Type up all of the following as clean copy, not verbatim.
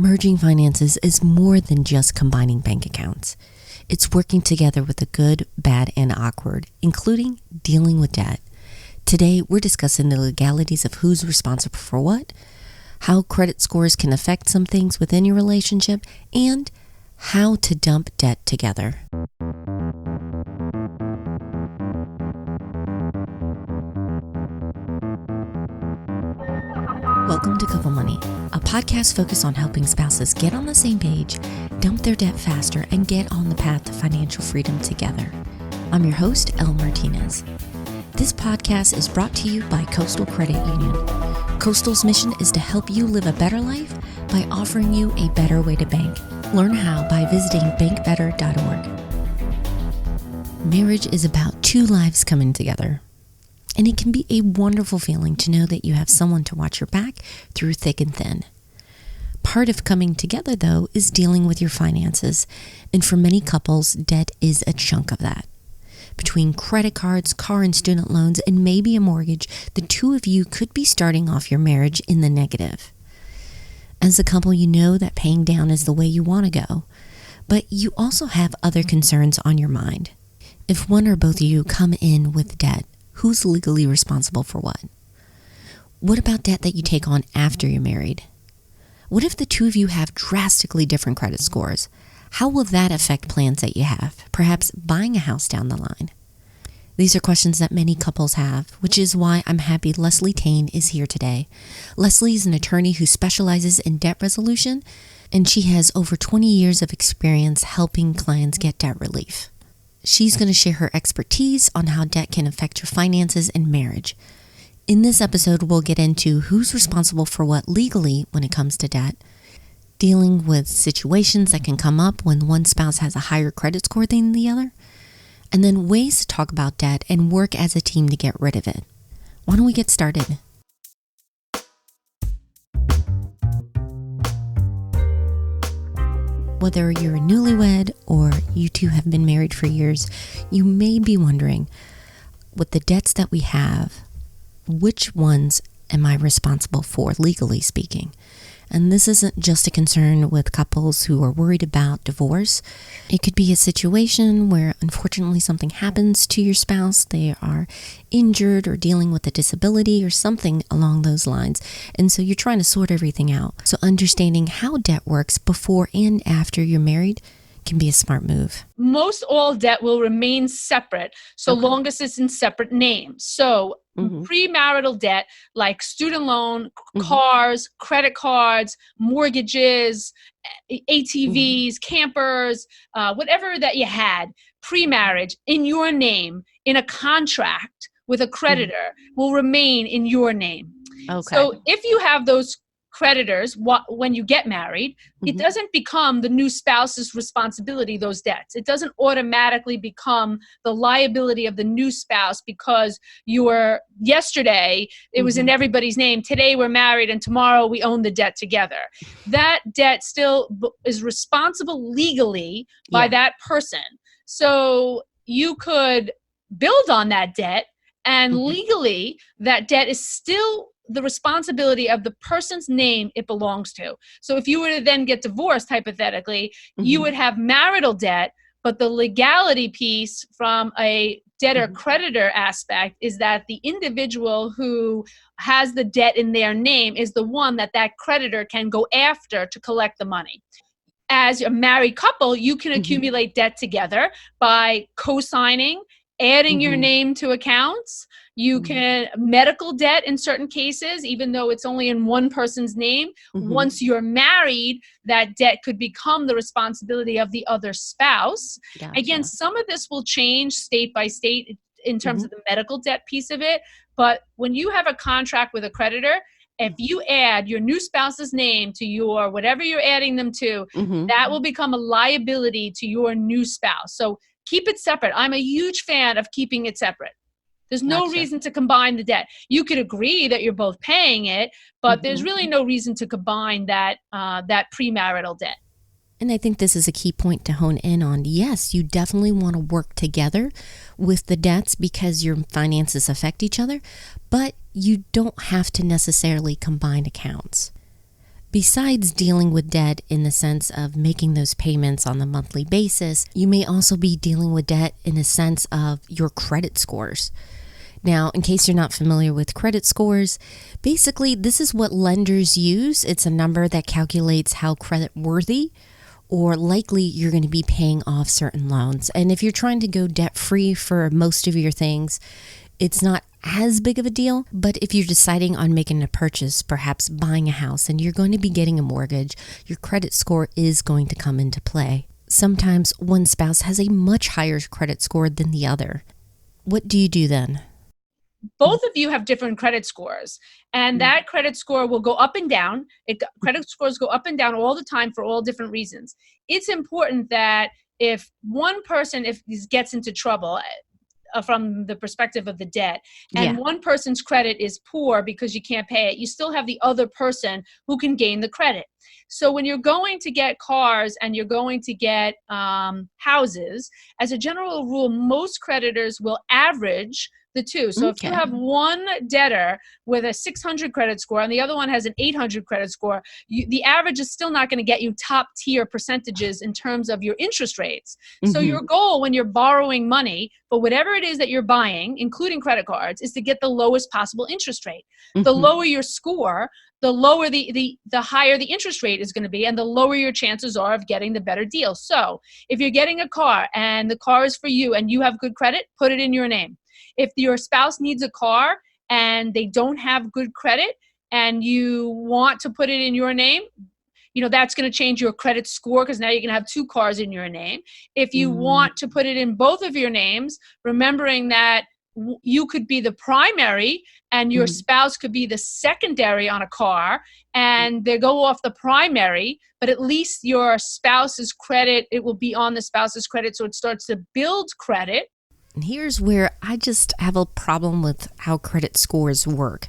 Merging finances is more than just combining bank accounts. It's working together with the good, bad, and awkward, including dealing with debt. Today, we're discussing the legalities of who's responsible for what, how credit scores can affect some things within your relationship, and how to dump debt together. Welcome to Couple Money, a podcast focused on helping spouses get on the same page, dump their debt faster, and get on the path to financial freedom together. I'm your host, Elle Martinez. This podcast is brought to you by Coastal Credit Union. Coastal's mission is to help you live a better life by offering you a better way to bank. Learn how by visiting bankbetter.org. Marriage is about two lives coming together. And it can be a wonderful feeling to know that you have someone to watch your back through thick and thin. Part of coming together, though, is dealing with your finances. And for many couples, debt is a chunk of that. Between credit cards, car and student loans, and maybe a mortgage, the two of you could be starting off your marriage in the negative. As a couple, you know that paying down is the way you want to go. But you also have other concerns on your mind. If one or both of you come in with debt, who's legally responsible for what? What about debt that you take on after you're married? What if the two of you have drastically different credit scores? How will that affect plans that you have? Perhaps buying a house down the line? These are questions that many couples have, which is why I'm happy Leslie Tane is here today. Leslie is an attorney who specializes in debt resolution, and she has over 20 years of experience helping clients get debt relief. She's going to share her expertise on how debt can affect your finances and marriage. In this episode, we'll get into who's responsible for what legally when it comes to debt, dealing with situations that can come up when one spouse has a higher credit score than the other, and then ways to talk about debt and work as a team to get rid of it. Why don't we get started? Whether you're a newlywed or you two have been married for years, you may be wondering, with the debts that we have, which ones am I responsible for, legally speaking? And this isn't just a concern with couples who are worried about divorce. It could be a situation where unfortunately something happens to your spouse. They are injured or dealing with a disability or something along those lines. And so you're trying to sort everything out. So understanding how debt works before and after you're married can be a smart move. Most all debt will remain separate so long as it's in separate names. So premarital debt like student loan, cars, credit cards, mortgages, ATVs, campers, whatever that you had pre-marriage in your name in a contract with a creditor will remain in your name. Okay. So if you have those creditors, when you get married, it doesn't become the new spouse's responsibility, those debts. It doesn't automatically become the liability of the new spouse because yesterday, it was in everybody's name. Today we're married and tomorrow we own the debt together. That debt still is responsible legally by that person. So you could build on that debt and legally that debt is still the responsibility of the person's name it belongs to. So if you were to then get divorced, hypothetically, you would have marital debt, but the legality piece from a debtor-creditor aspect is that the individual who has the debt in their name is the one that creditor can go after to collect the money. As a married couple, you can accumulate debt together by co-signing, adding your name to accounts. You can medical debt in certain cases, even though it's only in one person's name. Once you're married, that debt could become the responsibility of the other spouse. Gotcha. Again, some of this will change state by state in terms of the medical debt piece of it. But when you have a contract with a creditor, if you add your new spouse's name to your whatever you're adding them to, that will become a liability to your new spouse. So keep it separate. I'm a huge fan of keeping it separate. There's no reason to combine the debt. You could agree that you're both paying it, but there's really no reason to combine that premarital debt. And I think this is a key point to hone in on. Yes, you definitely want to work together with the debts because your finances affect each other, but you don't have to necessarily combine accounts. Besides dealing with debt in the sense of making those payments on the monthly basis, you may also be dealing with debt in the sense of your credit scores. Now, in case you're not familiar with credit scores, basically this is what lenders use. It's a number that calculates how credit worthy or likely you're going to be paying off certain loans. And if you're trying to go debt free for most of your things, it's not as big of a deal. But if you're deciding on making a purchase, perhaps buying a house, and you're going to be getting a mortgage, your credit score is going to come into play. Sometimes one spouse has a much higher credit score than the other. What do you do then? Both of you have different credit scores, and that credit score will go up and down. Credit scores go up and down all the time for all different reasons. It's important that if one person gets into trouble from the perspective of the debt, and one person's credit is poor because you can't pay it, you still have the other person who can gain the credit. So when you're going to get cars and you're going to get houses, as a general rule, most creditors will average the two. So if you have one debtor with a 600 credit score and the other one has an 800 credit score, the average is still not going to get you top tier percentages in terms of your interest rates. So your goal when you're borrowing money for whatever it is that you're buying, including credit cards, is to get the lowest possible interest rate. The lower your score, the lower the higher the interest rate is going to be, and the lower your chances are of getting the better deal. So if you're getting a car and the car is for you and you have good credit, put it in your name. If your spouse needs a car and they don't have good credit and you want to put it in your name, that's going to change your credit score because now you're going to have two cars in your name. If you want to put it in both of your names, remembering that you could be the primary and your spouse could be the secondary on a car, and they go off the primary, but at least your spouse's credit, it will be on the spouse's credit, so it starts to build credit. And here's where I just have a problem with how credit scores work.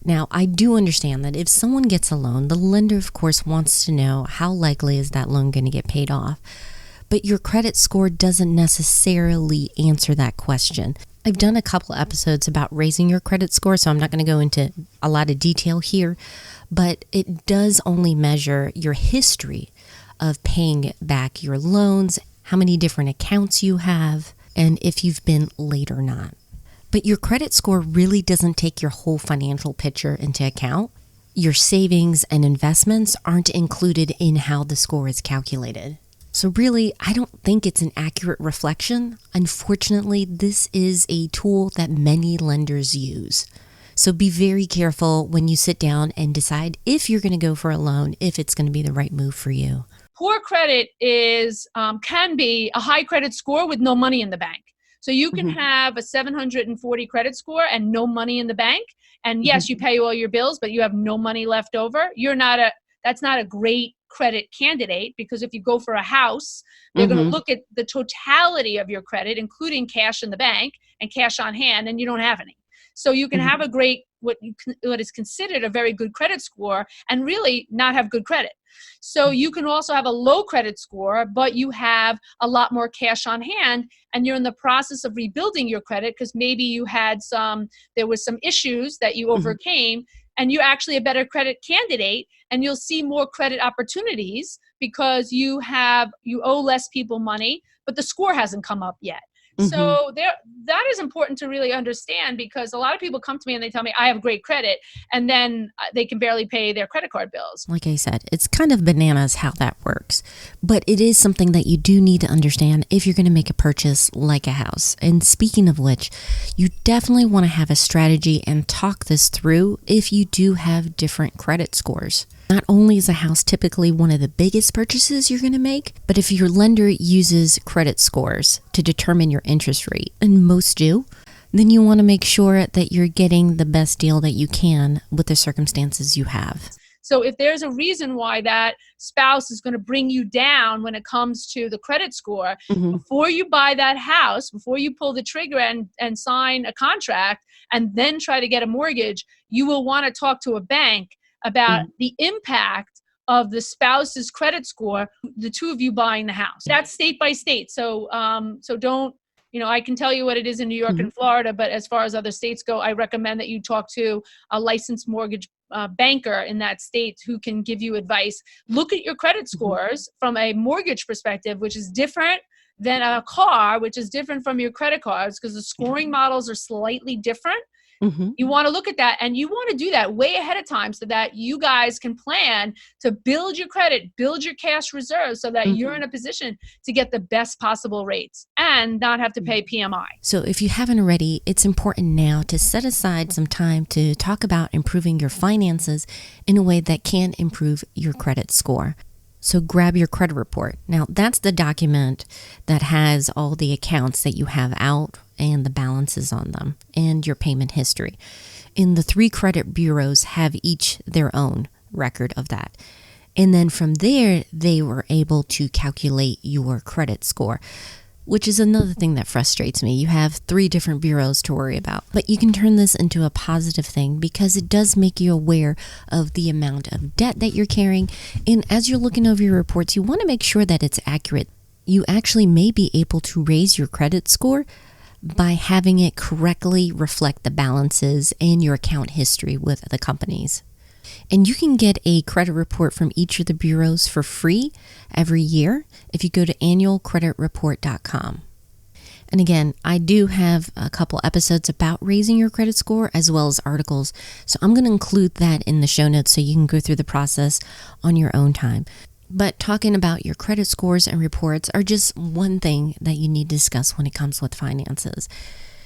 Now, I do understand that if someone gets a loan, the lender, of course, wants to know how likely is that loan going to get paid off. But your credit score doesn't necessarily answer that question. I've done a couple episodes about raising your credit score, so I'm not going to go into a lot of detail here, but it does only measure your history of paying back your loans, how many different accounts you have, and if you've been late or not. But your credit score really doesn't take your whole financial picture into account. Your savings and investments aren't included in how the score is calculated. So really, I don't think it's an accurate reflection. Unfortunately, this is a tool that many lenders use. So be very careful when you sit down and decide if you're going to go for a loan, if it's going to be the right move for you. Poor credit can be a high credit score with no money in the bank. So you can have a 740 credit score and no money in the bank. And yes, you pay all your bills, but you have no money left over. That's not a great credit candidate, because if you go for a house, they're going to look at the totality of your credit, including cash in the bank and cash on hand, and you don't have any. So you can have a great, what is considered a very good credit score and really not have good credit. So you can also have a low credit score, but you have a lot more cash on hand, and you're in the process of rebuilding your credit because maybe there was some issues that you overcame, and you're actually a better credit candidate, and you'll see more credit opportunities because you owe less people money, but the score hasn't come up yet. So that is important to really understand, because a lot of people come to me and they tell me I have great credit, and then they can barely pay their credit card bills. Like I said, it's kind of bananas how that works, but it is something that you do need to understand if you're going to make a purchase like a house. And speaking of which, you definitely want to have a strategy and talk this through if you do have different credit scores. Not only is a house typically one of the biggest purchases you're going to make, but if your lender uses credit scores to determine your interest rate, and most do, then you want to make sure that you're getting the best deal that you can with the circumstances you have. So if there's a reason why that spouse is going to bring you down when it comes to the credit score, before you buy that house, before you pull the trigger and sign a contract and then try to get a mortgage, you will want to talk to a bank about the impact of the spouse's credit score, the two of you buying the house. That's state by state. So don't, I can tell you what it is in New York and Florida, but as far as other states go, I recommend that you talk to a licensed mortgage banker in that state who can give you advice. Look at your credit scores from a mortgage perspective, which is different than a car, which is different from your credit cards because the scoring models are slightly different. You want to look at that, and you want to do that way ahead of time so that you guys can plan to build your credit, build your cash reserves so that you're in a position to get the best possible rates and not have to pay PMI. So if you haven't already, it's important now to set aside some time to talk about improving your finances in a way that can improve your credit score. So grab your credit report. Now, that's the document that has all the accounts that you have out and the balances on them and your payment history. And the 3 credit bureaus have each their own record of that. And then from there, they were able to calculate your credit score, which is another thing that frustrates me. You have 3 different bureaus to worry about. But you can turn this into a positive thing because it does make you aware of the amount of debt that you're carrying. And as you're looking over your reports, you want to make sure that it's accurate. You actually may be able to raise your credit score by having it correctly reflect the balances and your account history with the companies. And you can get a credit report from each of the bureaus for free every year if you go to annualcreditreport.com. And again, I do have a couple episodes about raising your credit score as well as articles. So I'm going to include that in the show notes so you can go through the process on your own time. But talking about your credit scores and reports are just one thing that you need to discuss when it comes with finances.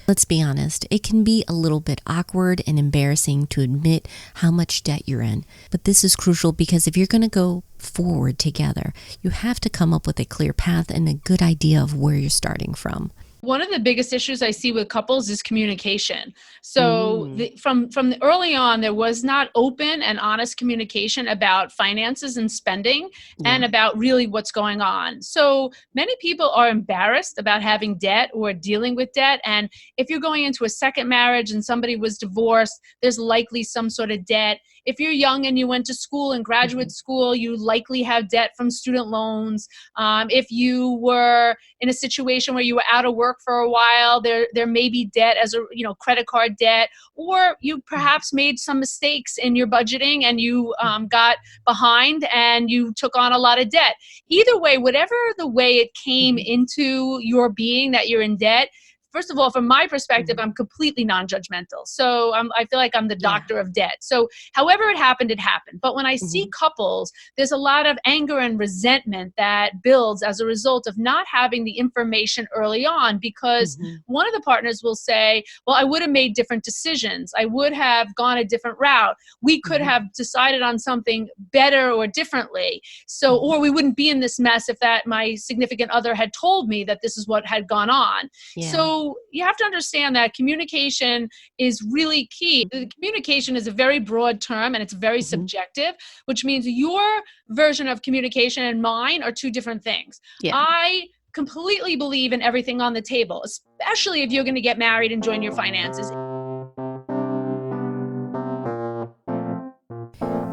Let's be honest, it can be a little bit awkward and embarrassing to admit how much debt you're in. But this is crucial because if you're going to go forward together, you have to come up with a clear path and a good idea of where you're starting from. One of the biggest issues I see with couples is communication. So from the early on, there was not open and honest communication about finances and spending and about really what's going on. So many people are embarrassed about having debt or dealing with debt. And if you're going into a second marriage and somebody was divorced, there's likely some sort of debt. If you're young and you went to school and graduate school, you likely have debt from student loans. If you were in a situation where you were out of work for a while, there may be debt as a credit card debt, or you perhaps made some mistakes in your budgeting and you got behind and you took on a lot of debt. Either way, whatever the way it came into your being that you're in debt, first of all, from my perspective, I'm completely non-judgmental. So I feel like I'm the doctor of debt. So however it happened, it happened. But when I see couples, there's a lot of anger and resentment that builds as a result of not having the information early on, because one of the partners will say, well, I would have made different decisions. I would have gone a different route. We could have decided on something better or differently. So, or we wouldn't be in this mess if that my significant other had told me that this is what had gone on. So you have to understand that communication is really key. Communication is a very broad term and it's very subjective, which means your version of communication and mine are 2 different things. I completely believe in everything on the table, especially if you're going to get married and join your finances.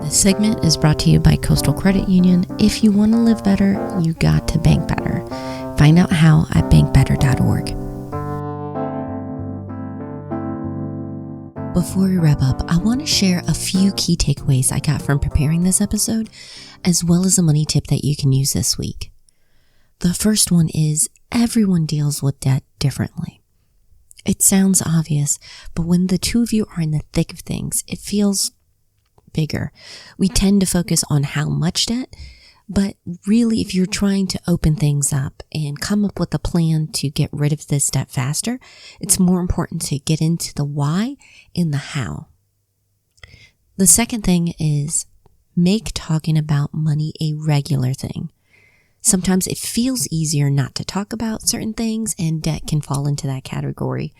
This segment is brought to you by Coastal Credit Union. If you want to live better, you got to bank better. Find out how at bankbetter.org. Before we wrap up, I want to share a few key takeaways I got from preparing this episode, as well as a money tip that you can use this week. The first one is everyone deals with debt differently. It sounds obvious, but when the 2 of you are in the thick of things, it feels bigger. We tend to focus on how much debt, but really if you're trying to open things up and come up with a plan to get rid of this debt faster, it's more important to get into the why and the how. The second thing is make talking about money a regular thing. Sometimes it feels easier not to talk about certain things, and debt can fall into that category.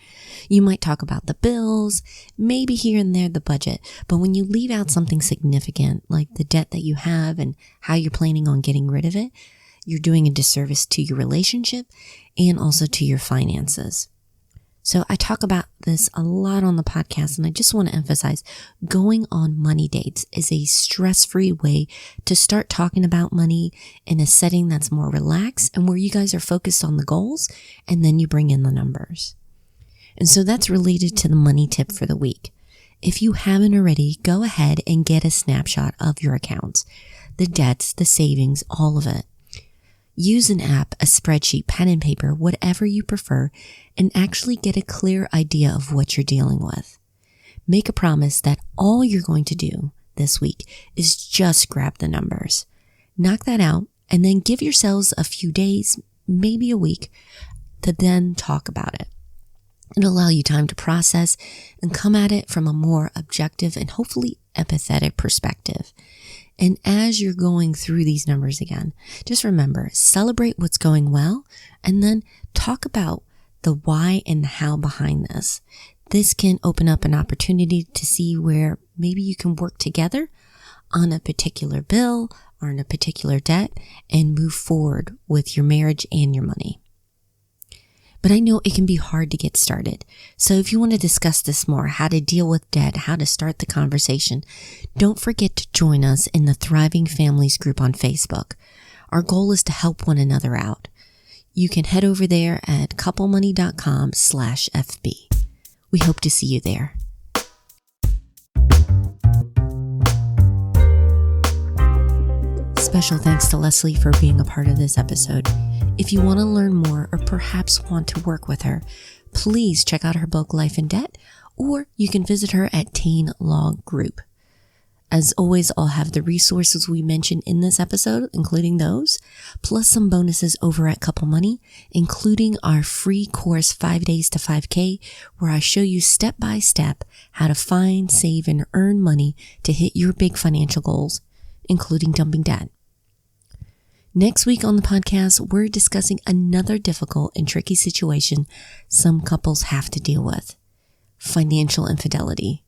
You might talk about the bills, maybe here and there the budget, but when you leave out something significant like the debt that you have and how you're planning on getting rid of it, you're doing a disservice to your relationship and also to your finances. So I talk about this a lot on the podcast, and I just want to emphasize going on money dates is a stress-free way to start talking about money in a setting that's more relaxed and where you guys are focused on the goals, and then you bring in the numbers. And so that's related to the money tip for the week. If you haven't already, go ahead and get a snapshot of your accounts, the debts, the savings, all of it. Use an app, a spreadsheet, pen and paper, whatever you prefer, and actually get a clear idea of what you're dealing with. Make a promise that all you're going to do this week is just grab the numbers. Knock that out, and then give yourselves a few days, maybe a week, to then talk about it. It'll allow you time to process and come at it from a more objective and hopefully empathetic perspective. And as you're going through these numbers again, just remember, celebrate what's going well, and then talk about the why and the how behind this. This can open up an opportunity to see where maybe you can work together on a particular bill or on a particular debt and move forward with your marriage and your money. But I know it can be hard to get started. So if you want to discuss this more, how to deal with debt, how to start the conversation, don't forget to join us in the Thriving Families group on Facebook. Our goal is to help one another out. You can head over there at couplemoney.com/FB. We hope to see you there. Special thanks to Leslie for being a part of this episode. If you want to learn more or perhaps want to work with her, please check out her book, Life in Debt, or you can visit her at Tain Law Group. As always, I'll have the resources we mentioned in this episode, including those, plus some bonuses over at Couple Money, including our free course 5 Days to 5K, where I show you step by step how to find, save, and earn money to hit your big financial goals, including dumping debt. Next week on the podcast, we're discussing another difficult and tricky situation some couples have to deal with: financial infidelity.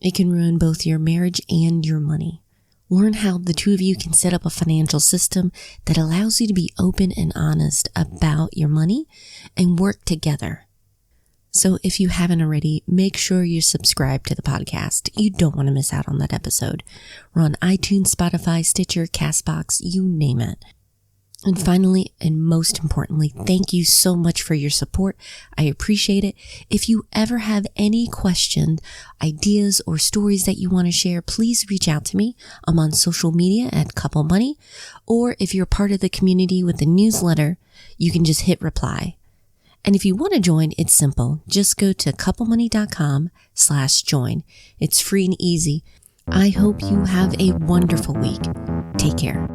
It can ruin both your marriage and your money. Learn how the two of you can set up a financial system that allows you to be open and honest about your money and work together. So if you haven't already, make sure you subscribe to the podcast. You don't want to miss out on that episode. We're on iTunes, Spotify, Stitcher, CastBox, you name it. And finally, and most importantly, thank you so much for your support. I appreciate it. If you ever have any questions, ideas, or stories that you want to share, please reach out to me. I'm on social media at Couple Money, or if you're part of the community with the newsletter, you can just hit reply. And if you want to join, it's simple. Just go to couplemoney.com/join. It's free and easy. I hope you have a wonderful week. Take care.